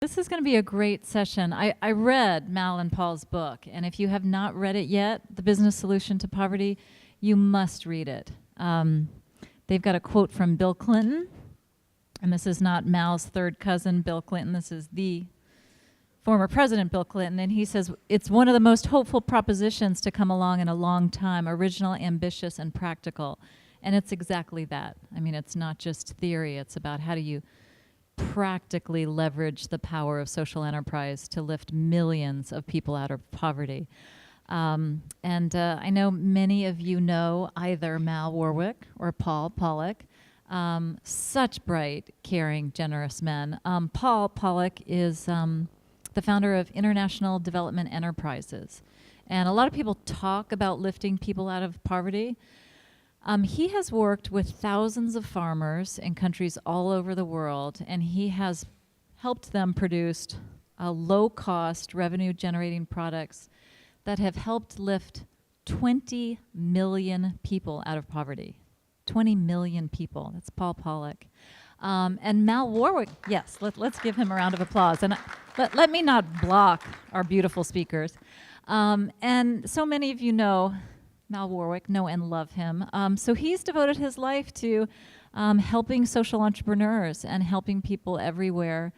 This is going to be a great session. I read Mal and Paul's book, and if you have not read it yet, The Business Solution to Poverty, you must read it. They've got a quote from Bill Clinton, and this is not Mal's third cousin, Bill Clinton. This is the former President Bill Clinton, and he says, "It's one of the most hopeful propositions to come along in a long time, original, ambitious, and practical." And it's exactly that. I mean, it's not just theory. It's about how do you practically leverage the power of social enterprise to lift millions of people out of poverty. I know many of you know either Mal Warwick or Paul Polak. Such bright, caring, generous men. Paul Polak is the founder of International Development Enterprises. And a lot of people talk about lifting people out of poverty. He has worked with thousands of farmers in countries all over the world, and he has helped them produce low-cost, revenue-generating products that have helped lift 20 million people out of poverty. 20 million people. That's Paul Polak. And Mal Warwick, yes, let's give him a round of applause. And let me not block our beautiful speakers. And so many of you know Mal Warwick, know and love him. So he's devoted his life to helping social entrepreneurs and helping people everywhere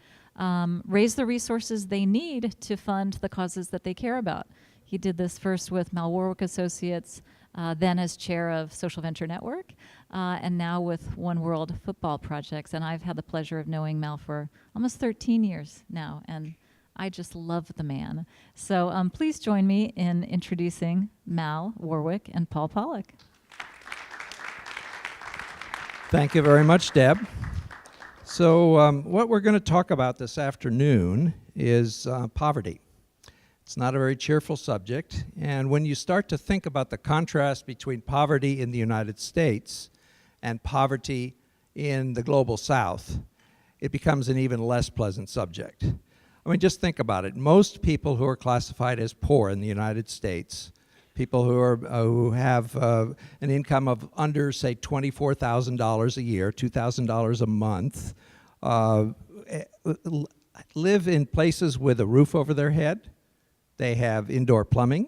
raise the resources they need to fund the causes that they care about. He did this first with Mal Warwick Associates, then as chair of Social Venture Network, and now with One World Football Projects. And I've had the pleasure of knowing Mal for almost 13 years now, and I just love the man. So please join me in introducing Mal Warwick and Paul Polak. Thank you very much, Deb. So what we're going to talk about this afternoon is poverty. It's not a very cheerful subject, and when you start to think about the contrast between poverty in the United States and poverty in the global South, it becomes an even less pleasant subject. I mean, just think about it. Most people who are classified as poor in the United States, people who have an income of under, say, $24,000 a year, $2,000 a month, live in places with a roof over their head. They have indoor plumbing.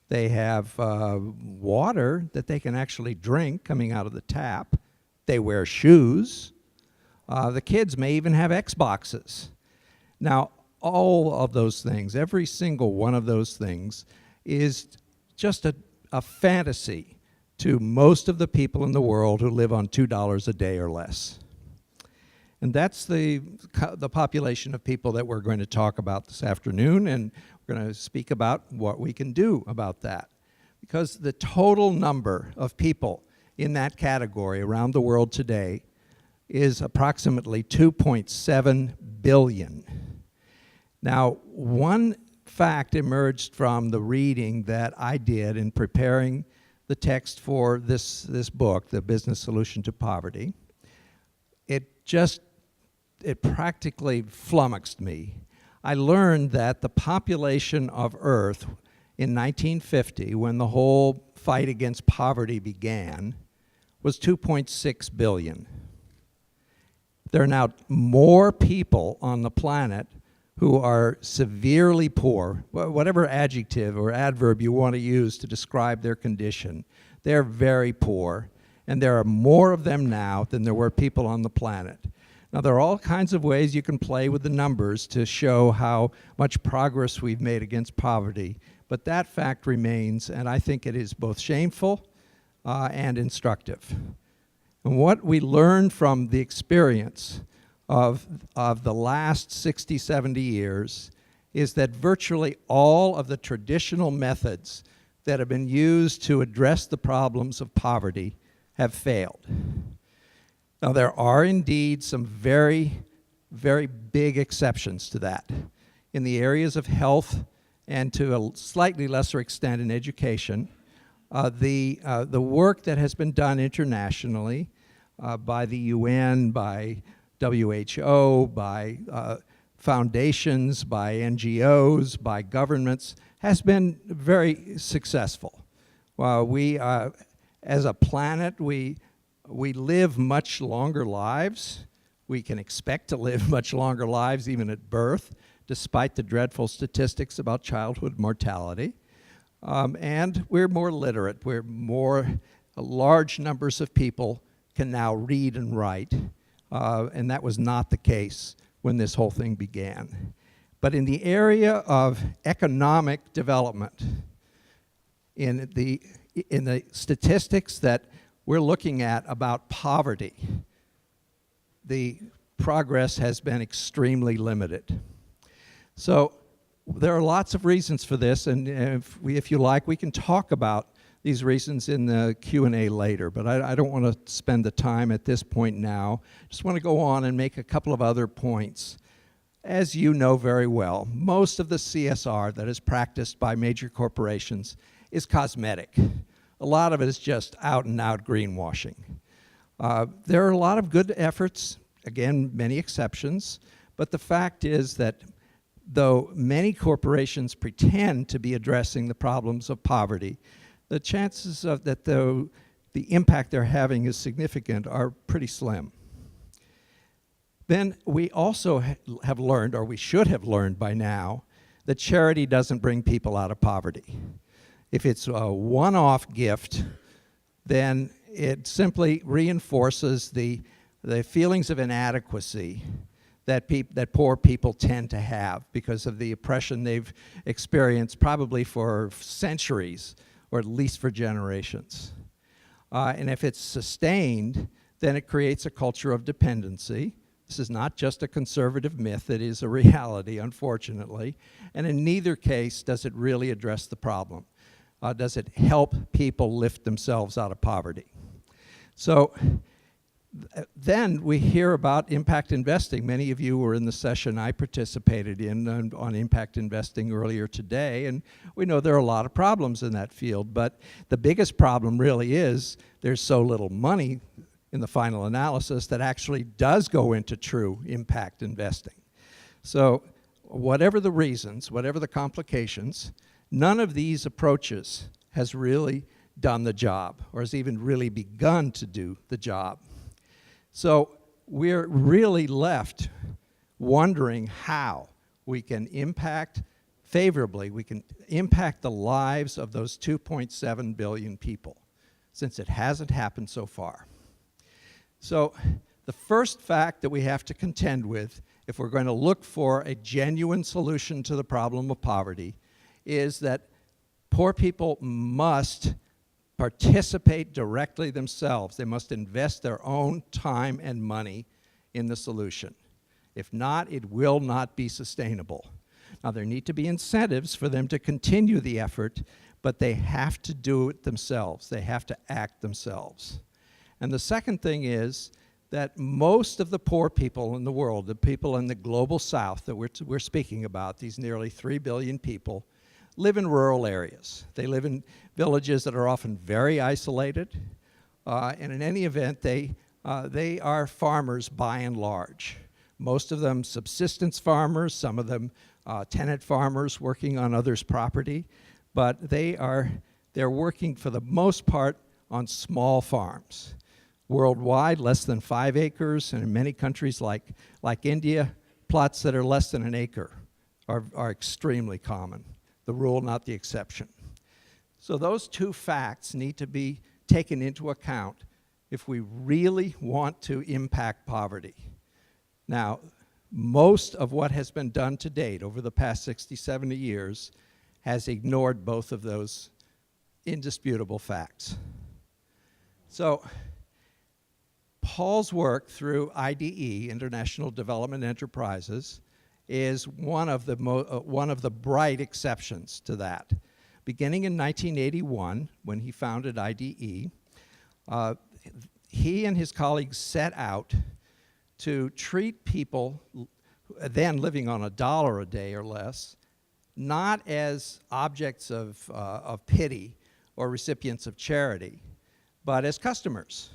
They have water that they can actually drink coming out of the tap. They wear shoes. The kids may even have Xboxes. Now, all of those things, every single one of those things, is just a fantasy to most of the people in the world who live on $2 a day or less. And that's the population of people that we're going to talk about this afternoon, and we're going to speak about what we can do about that. Because the total number of people in that category around the world today is approximately 2.7 billion. Now, one fact emerged from the reading that I did in preparing the text for this book, The Business Solution to Poverty. It practically flummoxed me. I learned that the population of Earth in 1950, when the whole fight against poverty began, was 2.6 billion. There are now more people on the planet who are severely poor, whatever adjective or adverb you want to use to describe their condition. They're very poor, and there are more of them now than there were people on the planet. Now, there are all kinds of ways you can play with the numbers to show how much progress we've made against poverty, but that fact remains, and I think it is both shameful and instructive. And what we learned from the experience of the last 60, 70 years is that virtually all of the traditional methods that have been used to address the problems of poverty have failed. Now, there are indeed some very, very big exceptions to that. In the areas of health and to a slightly lesser extent in education, the work that has been done internationally by the UN, by WHO, by foundations, by NGOs, by governments, has been very successful. We, as a planet, we live much longer lives. We can expect to live much longer lives even at birth, despite the dreadful statistics about childhood mortality. And we're more literate. Large numbers of people can now read and write, and that was not the case when this whole thing began. But in the area of economic development, in the statistics that we're looking at about poverty, the progress has been extremely limited. So there are lots of reasons for this, and if you like, we can talk about these reasons in the Q&A later, but I don't want to spend the time at this point now. Just want to go on and make a couple of other points. As you know very well, most of the CSR that is practiced by major corporations is cosmetic. A lot of it is just out-and-out greenwashing. There are a lot of good efforts, again, many exceptions, but the fact is that though many corporations pretend to be addressing the problems of poverty, the chances of that the impact they're having is significant are pretty slim. Then we also have learned, or we should have learned by now, that charity doesn't bring people out of poverty. If it's a one-off gift, then it simply reinforces the feelings of inadequacy that poor people tend to have because of the oppression they've experienced probably for centuries, or at least for generations. And if it's sustained, then it creates a culture of dependency. This is not just a conservative myth, it is a reality, unfortunately. And in neither case does it really address the problem. Does it help people lift themselves out of poverty? So then we hear about impact investing. Many of you were in the session I participated in on impact investing earlier today, and we know there are a lot of problems in that field, but the biggest problem really is there's so little money in the final analysis that actually does go into true impact investing. So whatever the reasons, whatever the complications, none of these approaches has really done the job or has even really begun to do the job. So we're really left wondering how we can impact favorably, we can impact the lives of those 2.7 billion people, since it hasn't happened so far. So the first fact that we have to contend with, if we're going to look for a genuine solution to the problem of poverty, is that poor people must participate directly themselves. They must invest their own time and money in the solution. If not, it will not be sustainable. Now, there need to be incentives for them to continue the effort, but they have to do it themselves. They have to act themselves. And the second thing is that most of the poor people in the world, the people in the global south that we're speaking about, these nearly 3 billion people, live in rural areas. They live in villages that are often very isolated, and in any event, they are farmers by and large. Most of them subsistence farmers, some of them tenant farmers working on others' property, but they're working for the most part on small farms. Worldwide, less than 5 acres, and in many countries like India, plots that are less than an acre are extremely common. The rule, not the exception. So those two facts need to be taken into account if we really want to impact poverty. Now, most of what has been done to date over the past 60, 70 years has ignored both of those indisputable facts. So Paul's work through IDE, International Development Enterprises, is one of the bright exceptions to that. Beginning in 1981, when he founded IDE, he and his colleagues set out to treat people then living on $1 a day or less, not as objects of pity or recipients of charity, but as customers.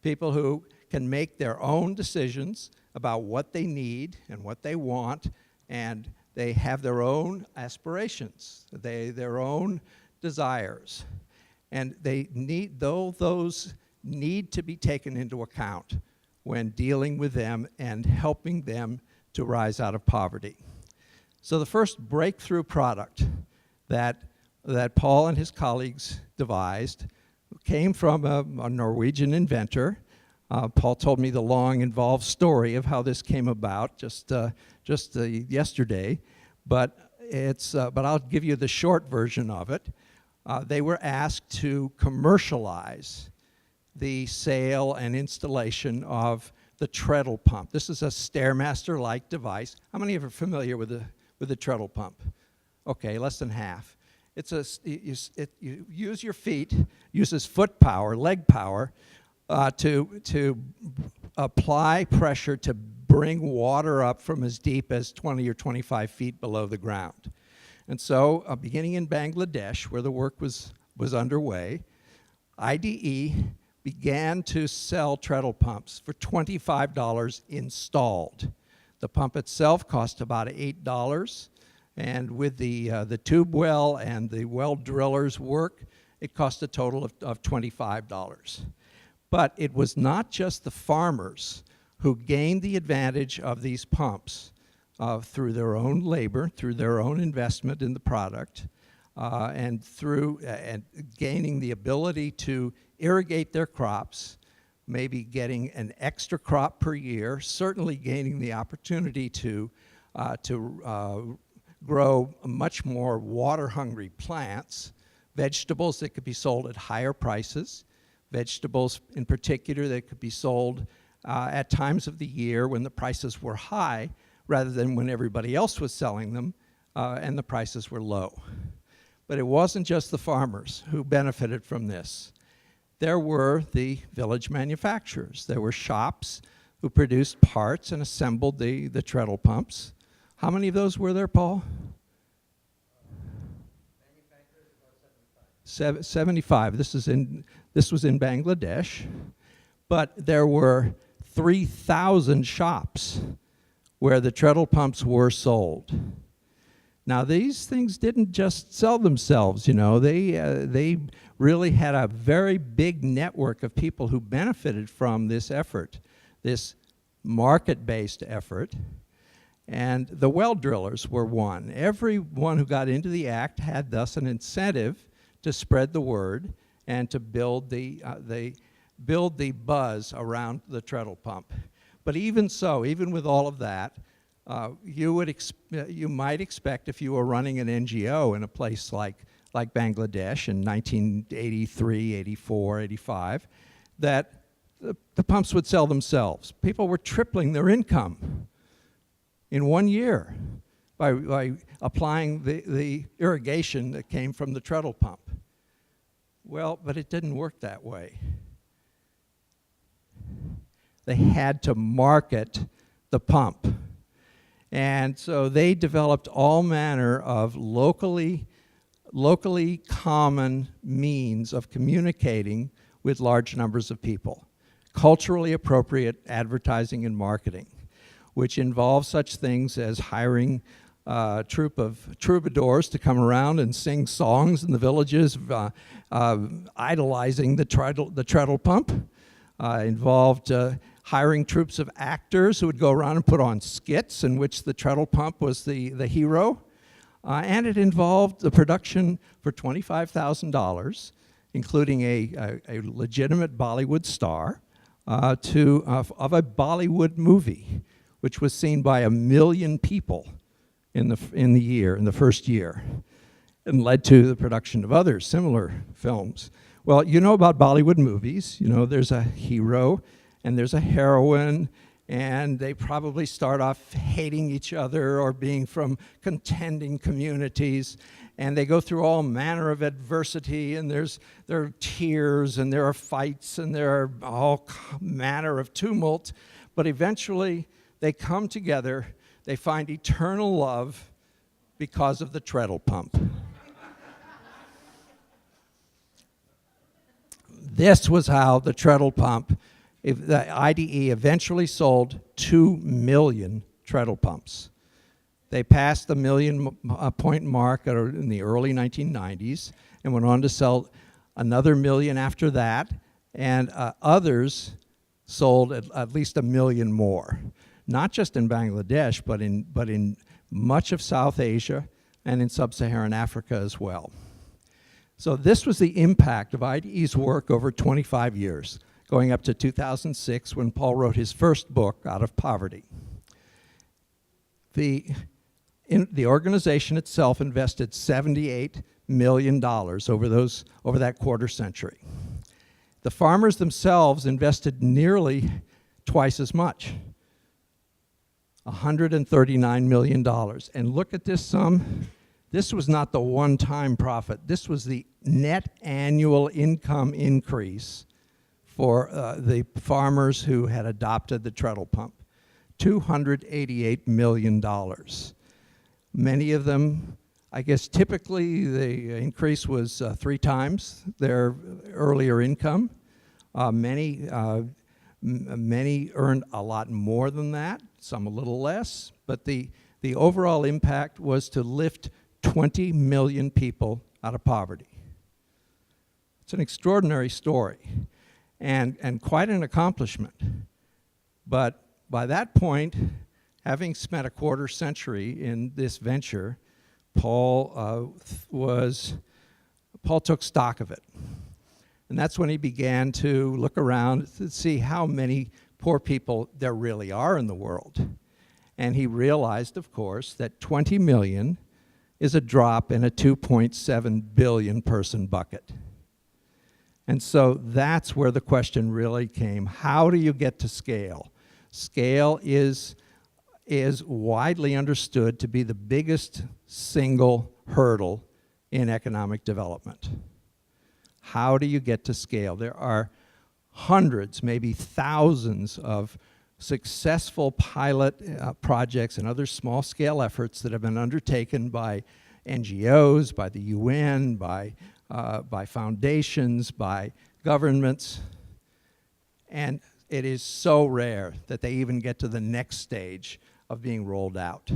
People who can make their own decisions about what they need and what they want, and they have their own aspirations, their own desires. And those need to be taken into account when dealing with them and helping them to rise out of poverty. So the first breakthrough product that Paul and his colleagues devised came from a Norwegian inventor. Paul told me the long, involved story of how this came about just yesterday, but I'll give you the short version of it. They were asked to commercialize the sale and installation of the treadle pump. This is a Stairmaster-like device. How many of you are familiar with the treadle pump? Okay, less than half. You use your feet, uses foot power, leg power, to apply pressure to bring water up from as deep as 20 or 25 feet below the ground. And so, beginning in Bangladesh, where the work was underway, IDE began to sell treadle pumps for $25 installed. The pump itself cost about $8, and with the tube well and the well drillers' work, it cost a total of $25. But it was not just the farmers who gained the advantage of these pumps through their own labor, through their own investment in the product, and through gaining the ability to irrigate their crops, maybe getting an extra crop per year, certainly gaining the opportunity to grow much more water-hungry plants, vegetables that could be sold at higher prices, vegetables in particular that could be sold at times of the year when the prices were high rather than when everybody else was selling them and the prices were low. But it wasn't just the farmers who benefited from this. There were the village manufacturers. There were shops who produced parts and assembled the treadle pumps. How many of those were there, Paul? 75. This was in Bangladesh. But there were 3,000 shops where the treadle pumps were sold. Now, these things didn't just sell themselves, you know. They really had a very big network of people who benefited from this effort, this market-based effort. And the well drillers were one. Everyone who got into the act had thus an incentive to spread the word and to build the buzz around the treadle pump. But even so, even with all of that, you might expect, if you were running an NGO in a place like Bangladesh in 1983, 84, 85, that the pumps would sell themselves. People were tripling their income in 1 year by applying the irrigation that came from the treadle pump. Well, but it didn't work that way. They had to market the pump. And so they developed all manner of locally common means of communicating with large numbers of people. Culturally appropriate advertising and marketing, which involves such things as hiring a troupe of troubadours to come around and sing songs in the villages, idolizing the treadle pump. Involved hiring troops of actors who would go around and put on skits in which the treadle pump was the hero. And it involved the production for $25,000, including a legitimate Bollywood star, of a Bollywood movie, which was seen by 1 million people in the first year, and led to the production of other similar films. Well, you know about Bollywood movies. You know, there's a hero and there's a heroine, and they probably start off hating each other or being from contending communities, and they go through all manner of adversity, and there are tears, and there are fights, and there are all manner of tumult, but eventually they come together, they find eternal love because of the treadle pump. This was how the treadle pump, the IDE eventually sold 2 million treadle pumps. They passed the 1 million point mark in the early 1990s and went on to sell another 1 million after that, and others sold at least 1 million more, not just in Bangladesh, but in much of South Asia and in sub-Saharan Africa as well. So this was the impact of IDE's work over 25 years, going up to 2006 when Paul wrote his first book, Out of Poverty. The organization itself invested $78 million over that quarter century. The farmers themselves invested nearly twice as much, $139 million. And look at this sum. This was not the one-time profit. This was the net annual income increase for the farmers who had adopted the treadle pump, $288 million. Many of them, I guess typically the increase was 3 times their earlier income. Many earned a lot more than that, some a little less, but the overall impact was to lift 20 million people out of poverty. It's an extraordinary story and quite an accomplishment. But by that point, having spent a quarter century in this venture, Paul took stock of it. And that's when he began to look around to see how many poor people there really are in the world. And he realized, of course, that 20 million is a drop in a 2.7 billion person bucket. And so that's where the question really came. How do you get to scale? Scale is widely understood to be the biggest single hurdle in economic development. How do you get to scale? There are hundreds, maybe thousands of successful pilot projects and other small-scale efforts that have been undertaken by NGOs, by the UN, by foundations, by governments. And it is so rare that they even get to the next stage of being rolled out.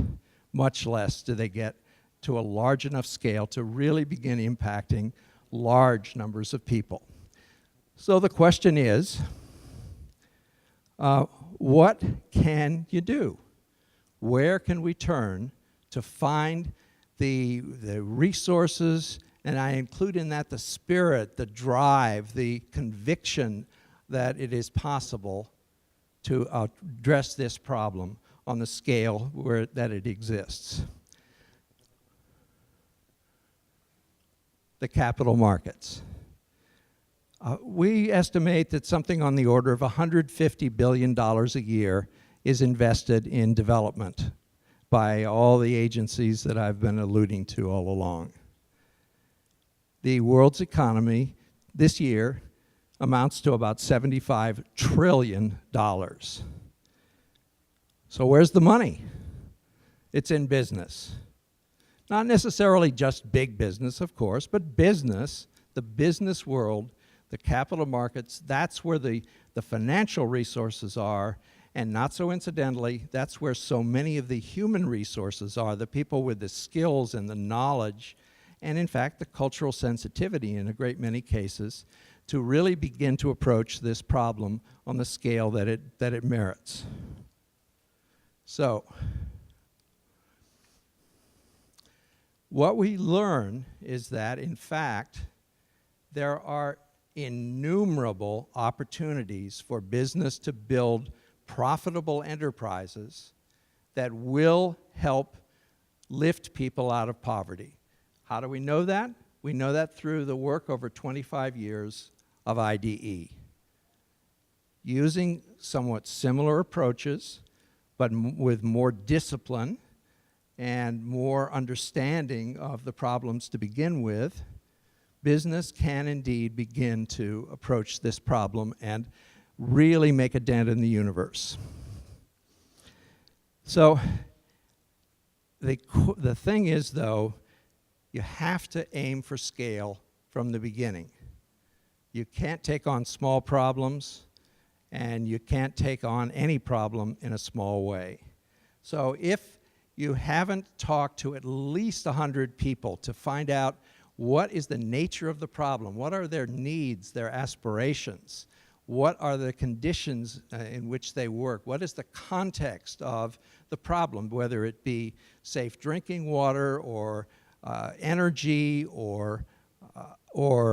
Much less do they get to a large enough scale to really begin impacting large numbers of people. So the question is, what can you do? Where can we turn to find the resources, and I include in that the spirit, the drive, the conviction that it is possible to address this problem on the scale that it exists? The capital markets. We estimate that something on the order of $150 billion a year is invested in development by all the agencies that I've been alluding to all along. The world's economy this year amounts to about $75 trillion. So where's the money? It's in business. Not necessarily just big business, of course, but business, the business world, the capital markets, that's where the financial resources are, and not so incidentally, that's where so many of the human resources are, the people with the skills and the knowledge, and in fact the cultural sensitivity in a great many cases, to really begin to approach this problem on the scale that it merits. So, what we learn is that, in fact, there are innumerable opportunities for business to build profitable enterprises that will help lift people out of poverty. How do we know that? We know that through the work over 25 years of IDE. Using somewhat similar approaches, but with more discipline and more understanding of the problems to begin with, business can indeed begin to approach this problem and really make a dent in the universe. So the thing is, though, you have to aim for scale from the beginning. You can't take on small problems, and you can't take on any problem in a small way. So if you haven't talked to at least 100 people to find out what is the nature of the problem, what are their needs, their aspirations, what are the conditions in which they work? What is the context of the problem, whether it be safe drinking water or energy or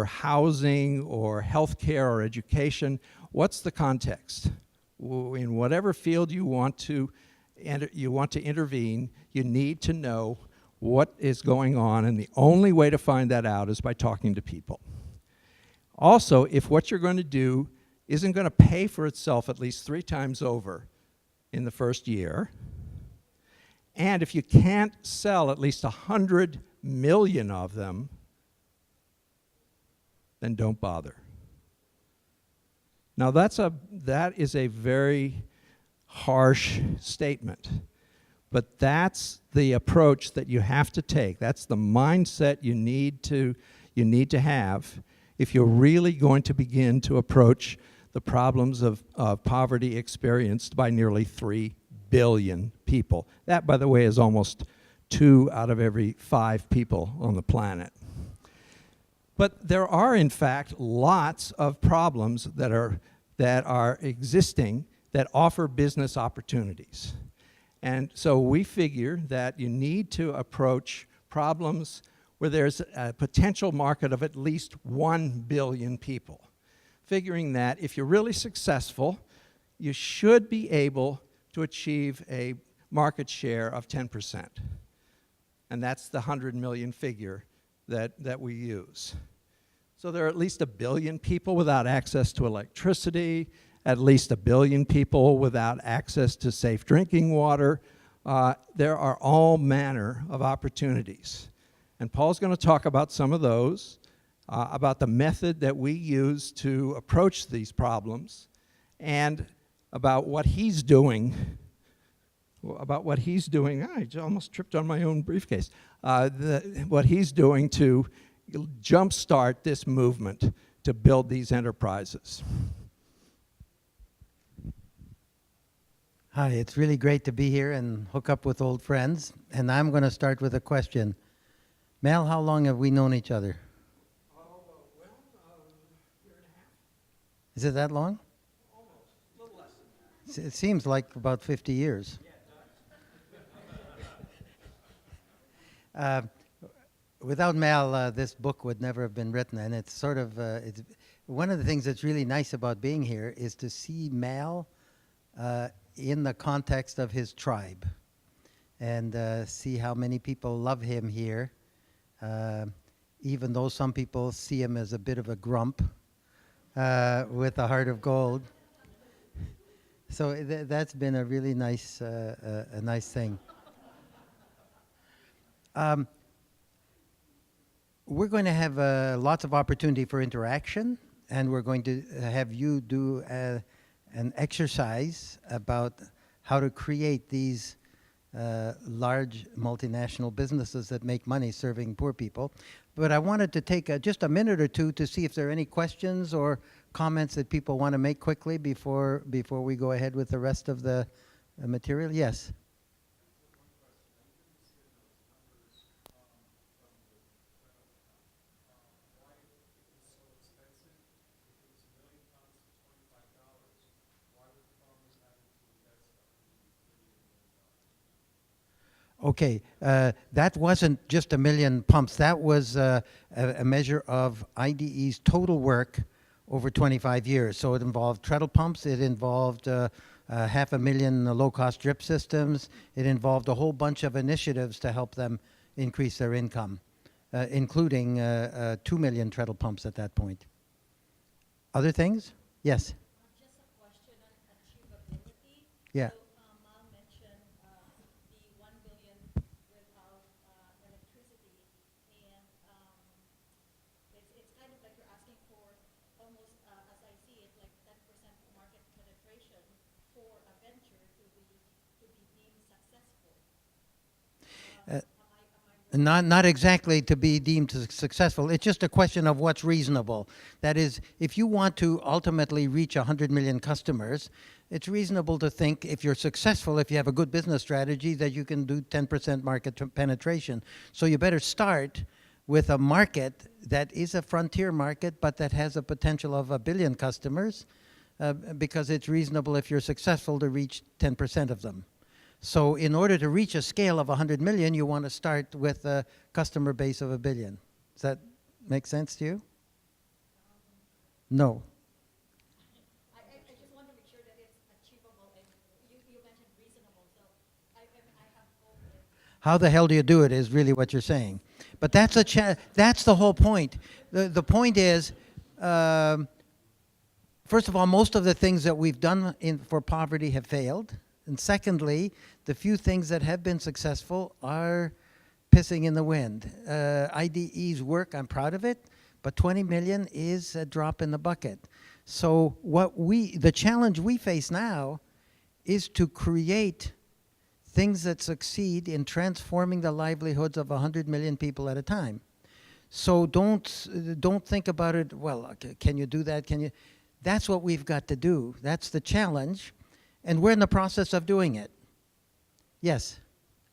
housing or healthcare or education? What's the context? In whatever field you want to intervene, you need to know what is going on, and the only way to find that out is by talking to people. Also, if what you're going to do isn't going to pay for itself at least 3 times over in the first year, and if you can't sell at least 100 million of them, then don't bother. Now that is a very harsh statement, but that's the approach that you have to take. That's the mindset you need to have if you're really going to begin to approach the problems of poverty experienced by nearly 3 billion people. That, by the way, is almost 2 out of every 5 people on the planet. But there are, in fact, lots of problems that are existing that offer business opportunities. And so we figure that you need to approach problems where there's a potential market of at least 1 billion people. Figuring that if you're really successful, you should be able to achieve a market share of 10%. And that's the 100 million figure that we use. So there are at least 1 billion people without access to electricity, at least 1 billion people without access to safe drinking water. There are all manner of opportunities. And Paul's going to talk about some of those, about the method that we use to approach these problems, and about what he's doing. I almost tripped on my own briefcase. What he's doing to jumpstart this movement to build these enterprises. Hi, it's really great to be here and hook up with old friends. And I'm going to start with a question. Mel, how long have we known each other? Year and a half. Is it that long? Almost. A little less than that. It seems like about 50 years. Yeah, it does. Without Mel, this book would never have been written. And it's sort of, it's one of the things that's really nice about being here is to see Mel in the context of his tribe and see how many people love him here, even though some people see him as a bit of a grump with a heart of gold. So that's been a really nice, a nice thing. We're going to have lots of opportunity for interaction, and we're going to have you do an exercise about how to create these large multinational businesses that make money serving poor people. But I wanted to take just a minute or two to see if there are any questions or comments that people want to make quickly before we go ahead with the rest of the material. Yes? Okay, that wasn't just 1 million pumps. That was a measure of IDE's total work over 25 years. So it involved treadle pumps, it involved 500,000 low-cost drip systems, it involved a whole bunch of initiatives to help them increase their income, including 2 million treadle pumps at that point. Other things? Yes? Just a question on achievability. Yeah. So, Mal mentioned the 1 billion without electricity, and it's kind of like you're asking for almost, as I see it, like 10% market penetration for a venture to be deemed successful. Am I Not exactly to be deemed successful. It's just a question of what's reasonable. That is, if you want to ultimately reach 100 million customers, it's reasonable to think if you're successful, if you have a good business strategy, that you can do 10% market penetration. So you better start with a market that is a frontier market, but that has a potential of 1 billion customers, because it's reasonable if you're successful to reach 10% of them. So in order to reach a scale of 100 million, you want to start with a customer base of 1 billion. Does that make sense to you? No. I just want to make sure that it's achievable, and you mentioned reasonable, so I have hope that How the hell do you do it is really what you're saying. But that's that's the whole point. The point is, first of all, most of the things that we've done for poverty have failed. And secondly, the few things that have been successful are pissing in the wind. IDE's work, I'm proud of it, but 20 million is a drop in the bucket. So the challenge we face now is to create things that succeed in transforming the livelihoods of 100 million people at a time. So don't think about it, well, okay, can you do that? That's what we've got to do. That's the challenge. And we're in the process of doing it. Yes?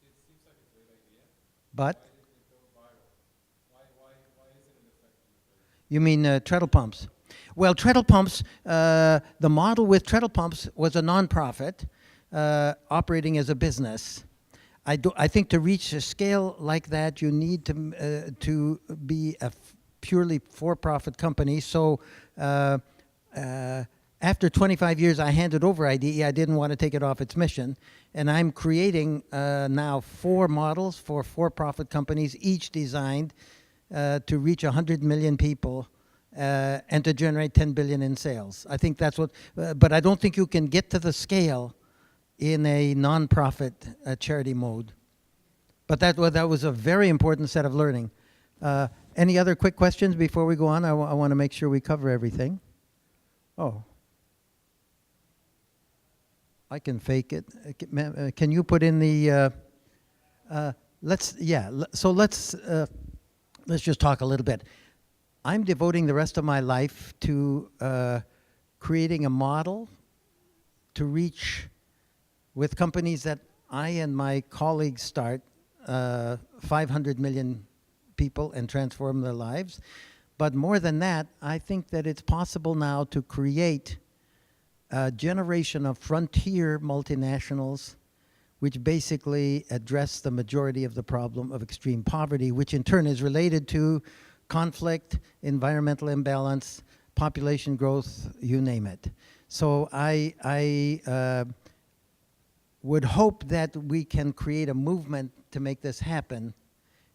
It seems like a great idea. But? Why didn't it go viral? Why isn't it effective? You mean treadle pumps? Well, treadle pumps, the model with treadle pumps was a nonprofit operating as a business. I think to reach a scale like that, you need to be a purely for-profit company. So after 25 years, I handed over IDE. I didn't want to take it off its mission. And I'm creating now 4 models for for-profit companies, each designed to reach 100 million people and to generate 10 billion in sales. I think that's what, but I don't think you can get to the scale in a non-profit charity mode. But that was a very important set of learning. Any other quick questions before we go on? I want to make sure we cover everything. Oh. I can fake it. Can you put in the, let's just talk a little bit. I'm devoting the rest of my life to creating a model to reach, with companies that I and my colleagues start, 500 million people and transform their lives. But more than that, I think that it's possible now to create a generation of frontier multinationals which basically address the majority of the problem of extreme poverty, which in turn is related to conflict, environmental imbalance, population growth, you name it. So I would hope that we can create a movement to make this happen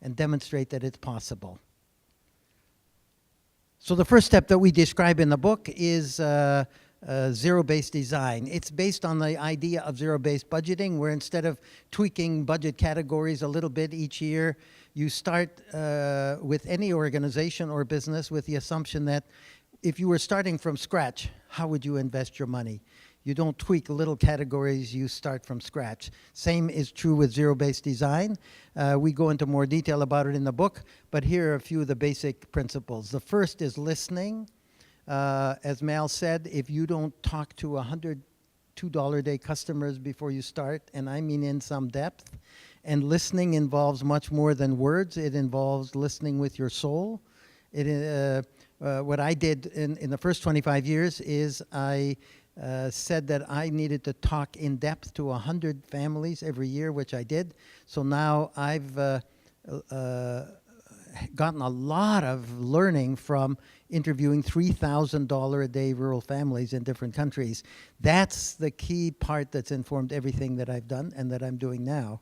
and demonstrate that it's possible. So the first step that we describe in the book is zero-based design. It's based on the idea of zero-based budgeting, where instead of tweaking budget categories a little bit each year, you start with any organization or business with the assumption that if you were starting from scratch, how would you invest your money? You don't tweak little categories, you start from scratch. Same is true with zero-based design. We go into more detail about it in the book, but here are a few of the basic principles. The first is listening. As Mal said, if you don't talk to 100 $2-a-day customers before you start, and I mean in some depth, and listening involves much more than words. It involves listening with your soul. What I did in the first 25 years is I said that I needed to talk in depth to 100 families every year, which I did. So now I've gotten a lot of learning from interviewing $3,000 a day rural families in different countries. That's the key part that's informed everything that I've done and that I'm doing now.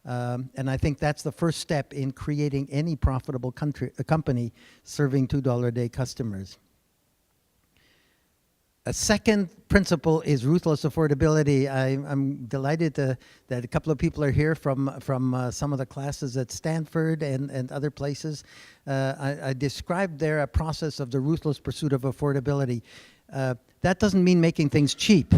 And I think that's the first step in creating any profitable company serving $2 a day customers. A second principle is ruthless affordability. I'm delighted that a couple of people are here from some of the classes at Stanford and other places. I described there a process of the ruthless pursuit of affordability. That doesn't mean making things cheap,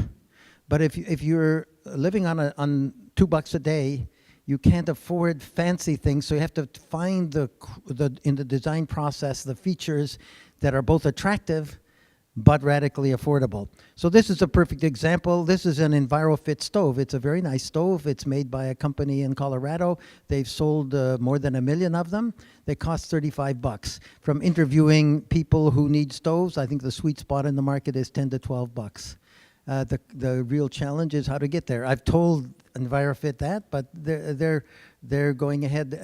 but if you're living on $2 a day, you can't afford fancy things, so you have to find in the design process the features that are both attractive but radically affordable. So this is a perfect example. This is an EnviroFit stove. It's a very nice stove. It's made by a company in Colorado. They've sold more than 1 million of them. They cost $35. From interviewing people who need stoves, I think the sweet spot in the market is 10 to 12 bucks. The real challenge is how to get there. I've told EnviroFit that, but they're going ahead,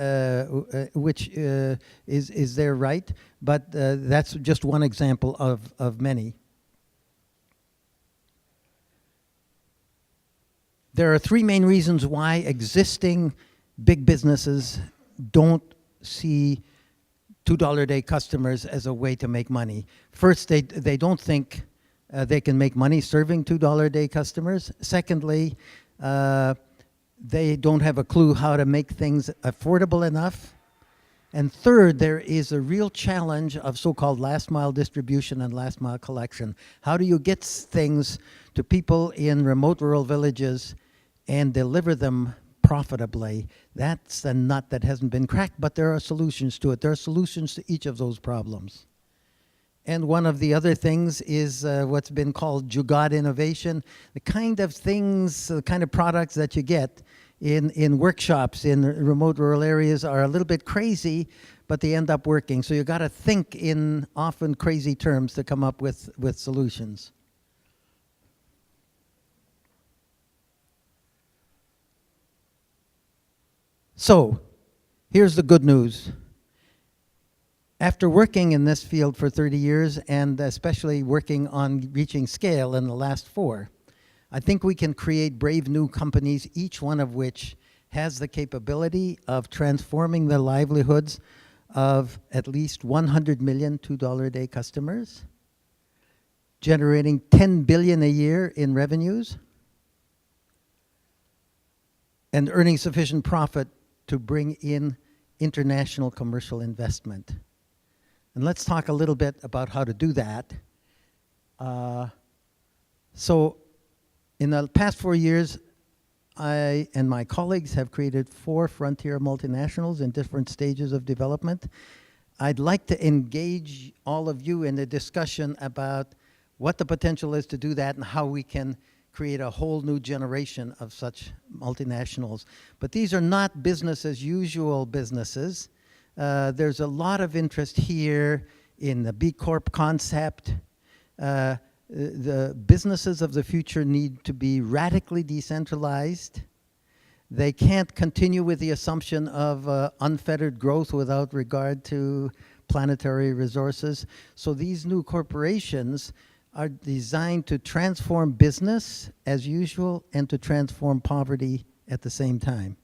which is their right. But that's just one example of many. There are 3 main reasons why existing big businesses don't see $2 a day customers as a way to make money. First, they don't think they can make money serving $2 a day customers. Secondly, they don't have a clue how to make things affordable enough. And third, there is a real challenge of so-called last mile distribution and last mile collection. How do you get things to people in remote rural villages and deliver them profitably? That's a nut that hasn't been cracked, but there are solutions to it. There are solutions to each of those problems. And one of the other things is what's been called Jugaad innovation, the kind of things, the kind of products that you get in workshops in remote rural areas are a little bit crazy, but they end up working. So you got to think in often crazy terms to come up with solutions. So here's the good news. After working in this field for 30 years, and especially working on reaching scale in the last 4, I think we can create brave new companies, each one of which has the capability of transforming the livelihoods of at least 100 million $2 a day customers, generating 10 billion a year in revenues, and earning sufficient profit to bring in international commercial investment. And let's talk a little bit about how to do that. So in the past 4 years, I and my colleagues have created 4 frontier multinationals in different stages of development. I'd like to engage all of you in a discussion about what the potential is to do that and how we can create a whole new generation of such multinationals. But these are not business as usual businesses. There's a lot of interest here in the B Corp concept. The businesses of the future need to be radically decentralized. They can't continue with the assumption of unfettered growth without regard to planetary resources. So these new corporations are designed to transform business as usual and to transform poverty at the same time.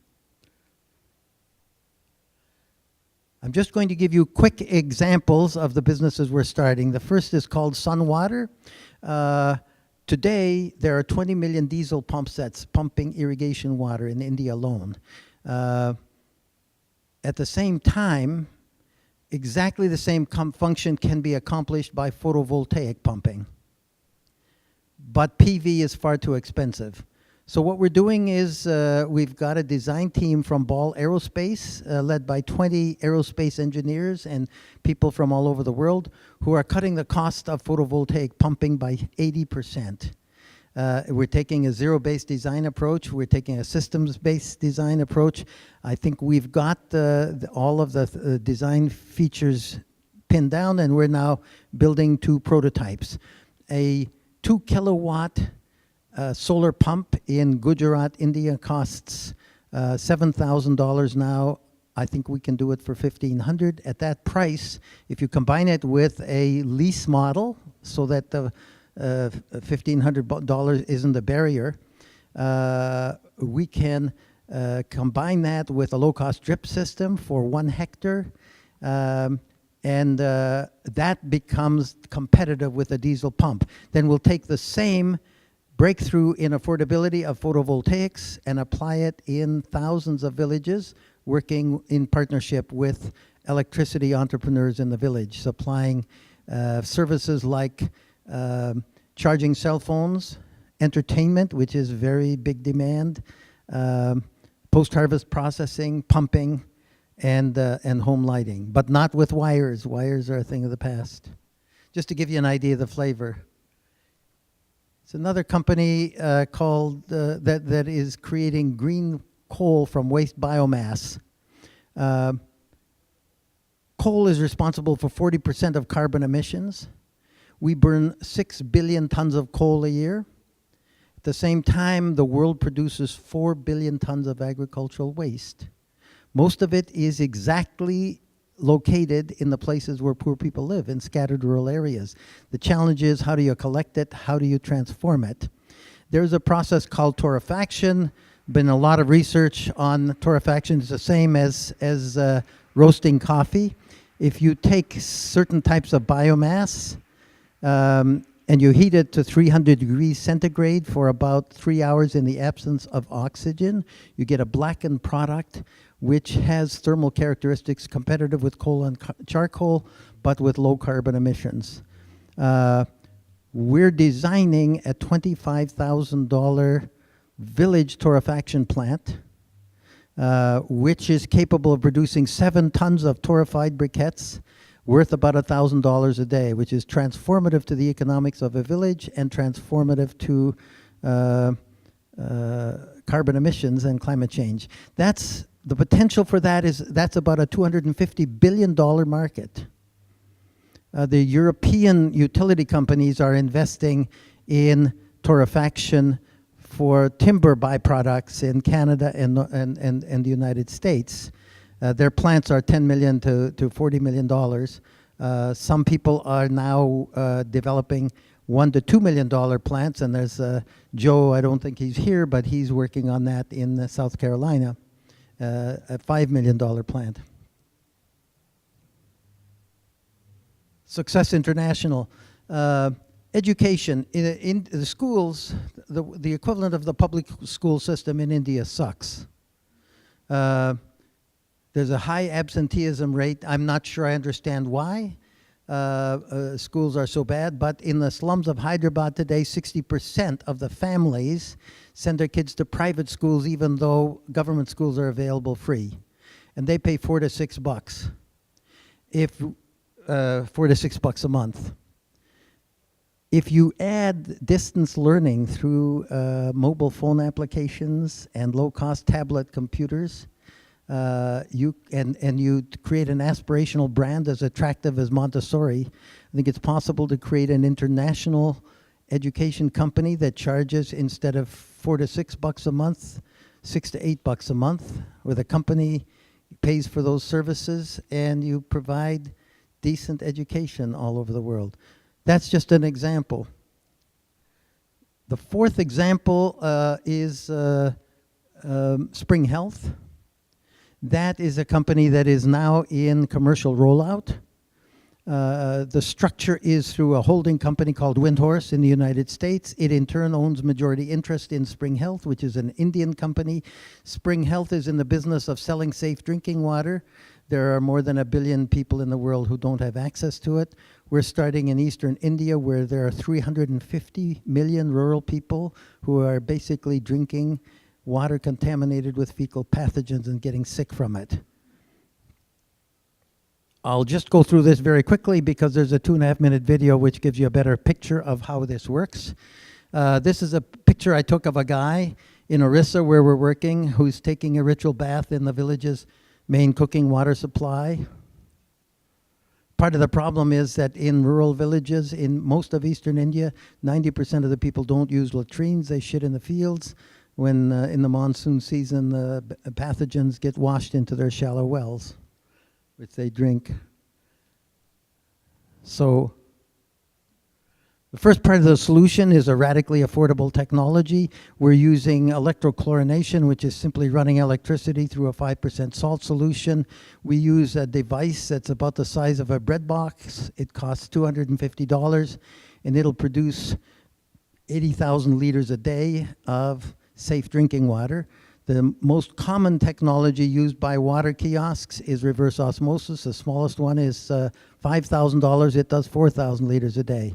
I'm just going to give you quick examples of the businesses we're starting. The first is called Sunwater. Today, there are 20 million diesel pump sets pumping irrigation water in India alone. At the same time, exactly the same function can be accomplished by photovoltaic pumping. But PV is far too expensive. So what we're doing is we've got a design team from Ball Aerospace, led by 20 aerospace engineers and people from all over the world who are cutting the cost of photovoltaic pumping by 80%. We're taking a zero-based design approach. We're taking a systems-based design approach. I think we've got all of the design features pinned down, and we're now building 2 prototypes. A 2 kilowatt solar pump in Gujarat, India costs $7,000 now. I think we can do it for $1,500. At that price, if you combine it with a lease model so that the $1,500 isn't a barrier, we can combine that with a low-cost drip system for 1 hectare, and that becomes competitive with a diesel pump. Then we'll take the same breakthrough in affordability of photovoltaics and apply it in thousands of villages, working in partnership with electricity entrepreneurs in the village, supplying services like charging cell phones, entertainment, which is very big demand, post-harvest processing, pumping, and home lighting, but not with wires. Wires are a thing of the past. just to give you an idea of the flavor. It's another company called that is creating green coal from waste biomass. Coal is responsible for 40% of carbon emissions. We burn 6 billion tons of coal a year. At the same time, the world produces 4 billion tons of agricultural waste. Most of it is exactly located in the places where poor people live, in scattered rural areas. The challenge is, how do you collect it? How do you transform it? There's a process called torrefaction. Been a lot of research on torrefaction. It's the same as roasting coffee. If you take certain types of biomass and you heat it to 300 degrees centigrade for about 3 hours in the absence of oxygen, you get a blackened product which has thermal characteristics competitive with coal and charcoal, but with low carbon emissions. We're designing a $25,000 village torrefaction plant, which is capable of producing 7 tons of torrefied briquettes worth about $1,000 a day, which is transformative to the economics of a village and transformative to carbon emissions and climate change. The potential for that's about a $250 billion market. The European utility companies are investing in torrefaction for timber byproducts in Canada and the United States. Their plants are $10 million to $40 million. Some people are now developing $1 to $2 million plants, and there's Joe, I don't think he's here, but he's working on that in South Carolina, a $5 million plant. Success International. Education. In the schools, the equivalent of the public school system in India sucks. There's a high absenteeism rate. I'm not sure I understand why schools are so bad, but in the slums of Hyderabad today, 60% of the families send their kids to private schools even though government schools are available free. And they pay $4 to $6 $4 to $6 a month. If you add distance learning through mobile phone applications and low-cost tablet computers, you create an aspirational brand as attractive as Montessori, I think it's possible to create an international education company that charges, instead of $4 to $6 a month, $6 to $8 a month, where the company pays for those services and you provide decent education all over the world. That's just an example. The fourth example is Spring Health. That is a company that is now in commercial rollout. The structure is through a holding company called Windhorse in the United States. It in turn owns majority interest in Spring Health, which is an Indian company. Spring Health is in the business of selling safe drinking water. There are more than 1 billion people in the world who don't have access to it. We're starting in eastern India, where there are 350 million rural people who are basically drinking water contaminated with fecal pathogens and getting sick from it. I'll just go through this very quickly because there's a 2.5-minute video which gives you a better picture of how this works. This is a picture I took of a guy in Orissa where we're working who's taking a ritual bath in the village's main cooking water supply. Part of the problem is that in rural villages in most of eastern India, 90% of the people don't use latrines. They shit in the fields. When in the monsoon season, the pathogens get washed into their shallow wells, which they drink. So the first part of the solution is a radically affordable technology. We're using electrochlorination, which is simply running electricity through a 5% salt solution. We use a device that's about the size of a bread box. It costs $250, and it'll produce 80,000 liters a day of safe drinking water. The most common technology used by water kiosks is reverse osmosis. The smallest one is $5,000. It does 4,000 liters a day.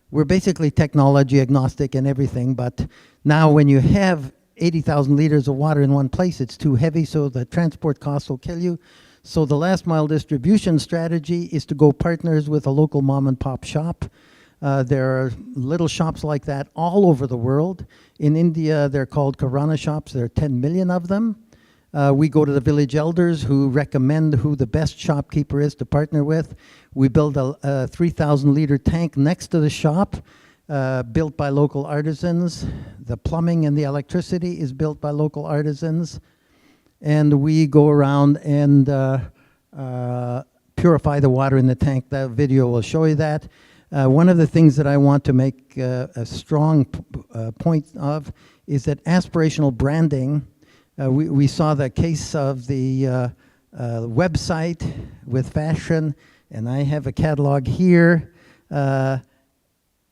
We're basically technology agnostic and everything, but now when you have 80,000 liters of water in one place, it's too heavy, so the transport costs will kill you. So the last mile distribution strategy is to go partners with a local mom and pop shop. There are little shops like that all over the world. In India, they're called Kirana shops. There are 10 million of them. We go to the village elders who recommend who the best shopkeeper is to partner with. We build a 3,000 liter tank next to the shop, built by local artisans. The plumbing and the electricity is built by local artisans. And we go around and purify the water in the tank. That video will show you that. One of the things that I want to make a strong point of is that aspirational branding. We saw the case of the website with fashion, and I have a catalog here.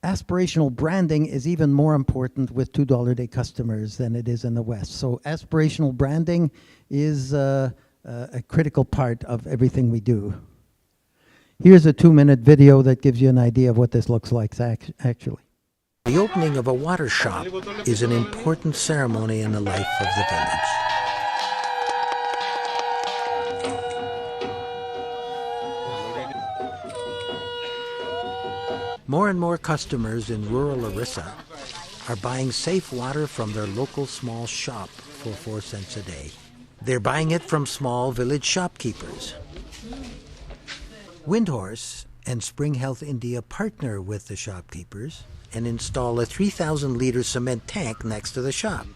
Aspirational branding is even more important with $2 a day customers than it is in the West. So aspirational branding is a critical part of everything we do. Here's a 2-minute video that gives you an idea of what this looks like actually. The opening of a water shop is an important ceremony in the life of the village. More and more customers in rural Orissa are buying safe water from their local small shop for 4 cents a day. They're buying it from small village shopkeepers. Windhorse and Spring Health India partner with the shopkeepers and install a 3,000-liter cement tank next to the shop,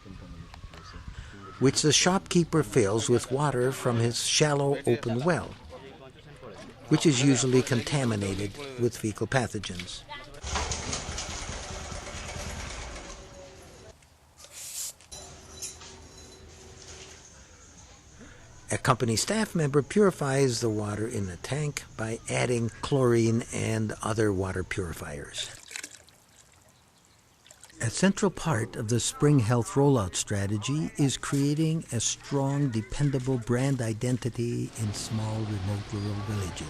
which the shopkeeper fills with water from his shallow open well, which is usually contaminated with fecal pathogens. A company staff member purifies the water in the tank by adding chlorine and other water purifiers. A central part of the Spring Health rollout strategy is creating a strong, dependable brand identity in small, remote rural villages.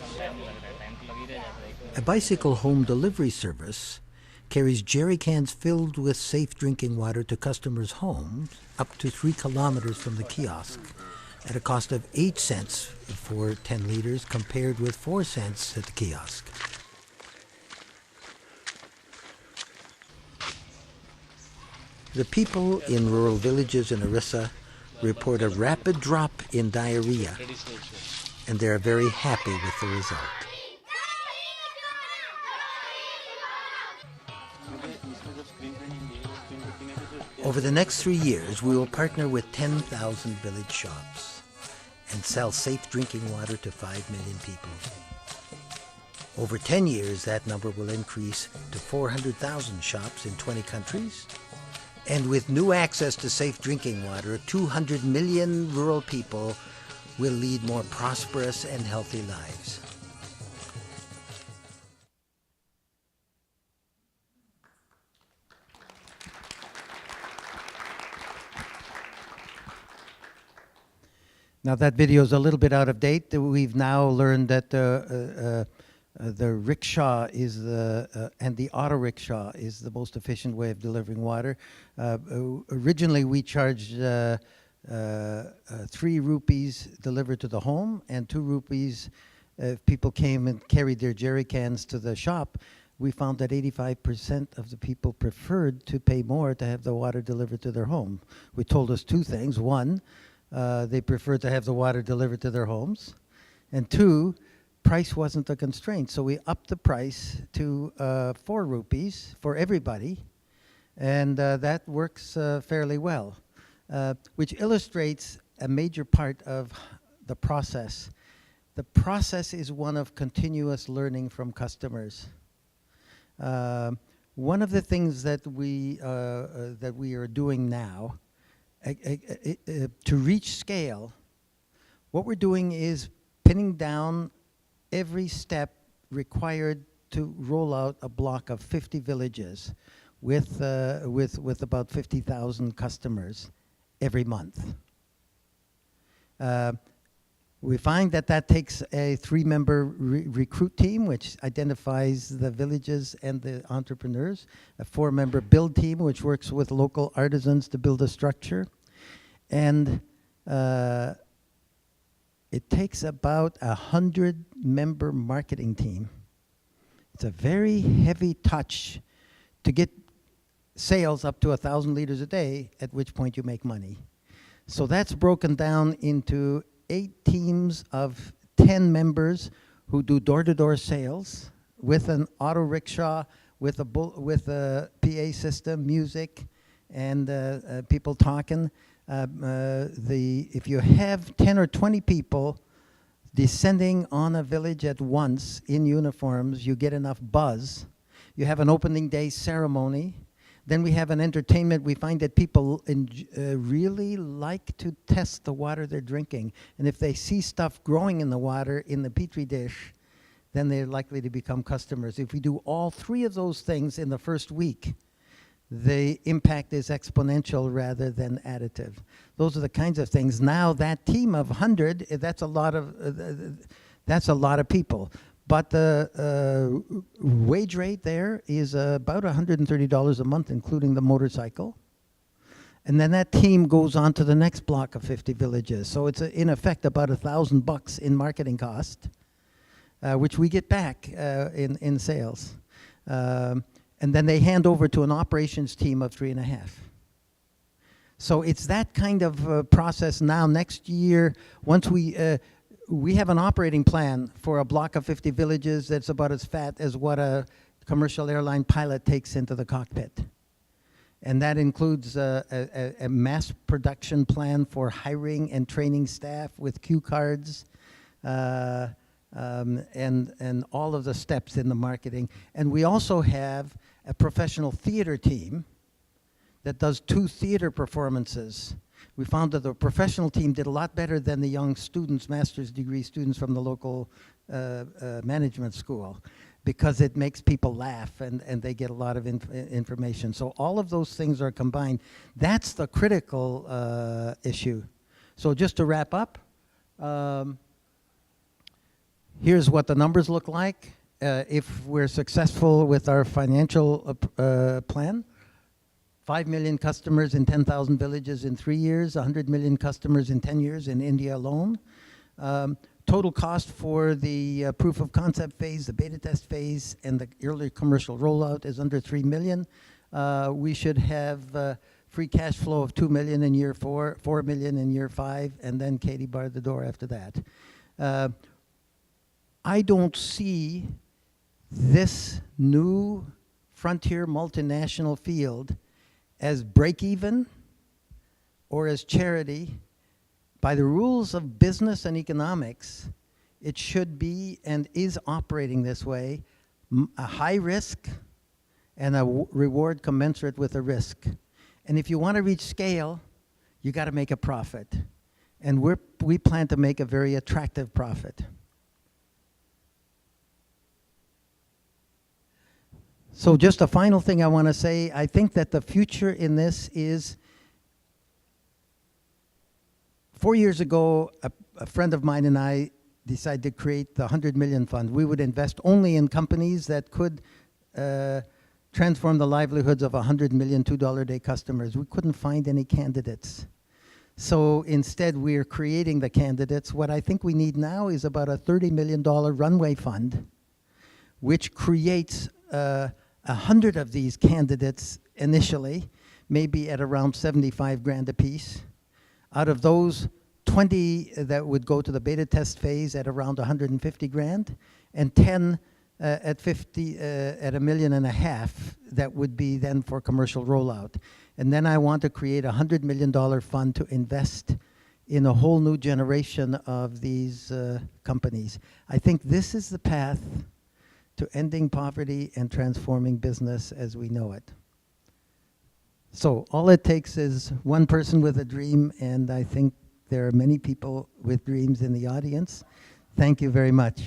A bicycle home delivery service carries jerry cans filled with safe drinking water to customers' homes up to 3 kilometers from the kiosk at a cost of 8 cents for 10 liters compared with 4 cents at the kiosk. The people in rural villages in Orissa report a rapid drop in diarrhea, and they are very happy with the result. Over the next 3 years, we will partner with 10,000 village shops and sell safe drinking water to 5 million people. Over 10 years, that number will increase to 400,000 shops in 20 countries. And with new access to safe drinking water, 200 million rural people will lead more prosperous and healthy lives. Now that video is a little bit out of date. We've now learned that the rickshaw is and the auto rickshaw is the most efficient way of delivering water. Originally, we charged 3 rupees delivered to the home and 2 rupees if people came and carried their jerry cans to the shop. We found that 85% of the people preferred to pay more to have the water delivered to their home, which told us 2 things. 1, they preferred to have the water delivered to their homes, and 2, price wasn't a constraint. So we upped the price to 4 rupees for everybody, and that works fairly well, which illustrates a major part of the process. The process is one of continuous learning from customers. One of the things that we are doing now to reach scale, what we're doing is pinning down every step required to roll out a block of 50 villages with about 50,000 customers every month. We find that takes a 3-member recruit team, which identifies the villages and the entrepreneurs, a 4-member build team, which works with local artisans to build a structure, and it takes about 100-member marketing team. It's a very heavy touch to get sales up to 1,000 liters a day, at which point you make money. So that's broken down into 8 teams of 10 members who do door-to-door sales with an auto rickshaw, with a PA system, music, and people talking. If you have 10 or 20 people descending on a village at once in uniforms, you get enough buzz. You have an opening day ceremony. Then we have an entertainment. We find that people really like to test the water they're drinking. And if they see stuff growing in the water in the Petri dish, then they're likely to become customers. If we do all 3 of those things in the first week, the impact is exponential rather than additive. Those are the kinds of things. Now that team of 100, that's a lot of people. But the wage rate there is about $130 a month, including the motorcycle. And then that team goes on to the next block of 50 villages. So it's in effect about $1,000 in marketing cost, which we get back in sales. And then they hand over to an operations team of 3.5. So it's that kind of process now. Next year, once we have an operating plan for a block of 50 villages that's about as fat as what a commercial airline pilot takes into the cockpit. And that includes a mass production plan for hiring and training staff with cue cards, and all of the steps in the marketing. And we also have a professional theater team that does 2 theater performances. We found that the professional team did a lot better than the young students, master's degree students from the local management school, because it makes people laugh and they get a lot of information. So all of those things are combined. That's the critical issue. So just to wrap up, here's what the numbers look like if we're successful with our financial plan. 5 million customers in 10,000 villages in 3 years, 100 million customers in 10 years in India alone. Total cost for the proof of concept phase, the beta test phase, and the early commercial rollout is under 3 million. We should have free cash flow of 2 million in year 4, 4 million in year 5, and then Katie barred the door after that. I don't see this new frontier multinational field as break-even or as charity. By the rules of business and economics, it should be and is operating this way, a high risk and a reward commensurate with the risk. And if you want to reach scale, you got to make a profit. And we plan to make a very attractive profit. So just a final thing I want to say, I think that the future in this is, 4 years ago, a friend of mine and I decided to create the 100 million fund. We would invest only in companies that could transform the livelihoods of 100 million $2 a day customers. We couldn't find any candidates. So instead, we're creating the candidates. What I think we need now is about a $30 million runway fund, which creates 100 of these candidates initially, maybe at around 75 grand a piece. Out of those, 20 that would go to the beta test phase at around 150 grand, and 10 at $1.5 million that would be then for commercial rollout. And then I want to create a $100 million fund to invest in a whole new generation of these companies. I think this is the path to ending poverty and transforming business as we know it. So all it takes is one person with a dream, and I think there are many people with dreams in the audience. Thank you very much.